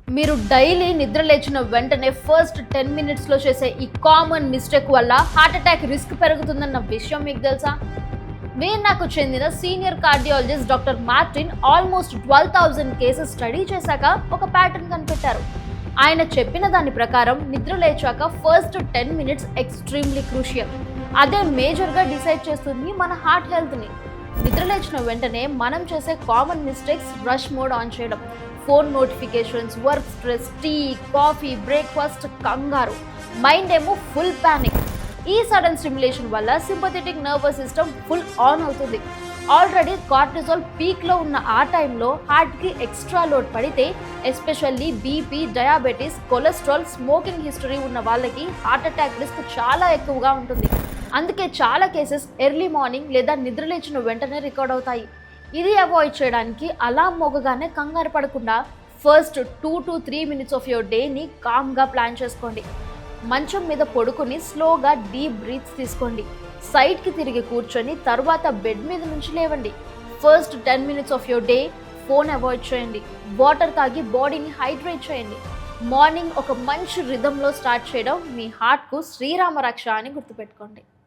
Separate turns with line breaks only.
మీరు డైలీ నిద్ర లేచిన వెంటనే ఫస్ట్ 10 మినిట్స్లో చేసే ఈ కామన్ మిస్టేక్ వల్ల హార్ట్ అటాక్ రిస్క్ పెరుగుతుందన్న విషయం మీకు తెలుసా? వీర్నాకు చెందిన senior cardiologist doctor Martin almost 12,000 cases study చేశాక ఒక ప్యాటర్న్ కనిపెట్టారు. ఆయన చెప్పిన దాని ప్రకారం నిద్ర లేచాక ఫస్ట్ 10 మినిట్స్ ఎక్స్ట్రీమ్లీ క్రూషియల్. అదే మేజర్గా డిసైడ్ చేస్తుంది మన హార్ట్ హెల్త్ని. నిద్ర లేచిన వెంటనే మనం చేసే common mistakes rush mode on చేయడం, phone notifications, work stress, tea, coffee, breakfast, కంగారు, మైండ్ ఏమో ఫుల్ ప్యానిక్. ఈ సడన్ స్టిమ్యులేషన్ వల్ల sympathetic nervous system full on అవుతుంది. ఆల్రెడీ కార్టిజాల్ పీక్లో ఉన్న ఆ టైంలో హార్ట్కి ఎక్స్ట్రా లోడ్ పడితే especially BP, diabetes, cholesterol, smoking history ఉన్న వాళ్ళకి హార్ట్ అటాక్ రిస్క్ చాలా ఎక్కువగా ఉంటుంది. అందుకే చాలా కేసెస్ ఎర్లీ మార్నింగ్ లేదా నిద్రలేచిన వెంటనే రికార్డ్ అవుతాయి. ఇది అవాయిడ్ చేయడానికి అలారం మోగగానే కంగారు పడకుండా first 2 to 3 minutes of your డేని కామ్గా ప్లాన్ చేసుకోండి. మంచం మీద పడుకుని స్లోగా డీప్ బ్రీత్స్ తీసుకోండి. సైడ్కి తిరిగి కూర్చొని తర్వాత బెడ్ మీద నుంచి లేవండి. First 10 minutes of your day phone avoid చేయండి. వాటర్ తాగి బాడీని హైడ్రేట్ చేయండి. మార్నింగ్ ఒక మంచి రిథంలో స్టార్ట్ చేయడం మీ హార్ట్కు శ్రీరామ రక్ష అని గుర్తుపెట్టుకోండి.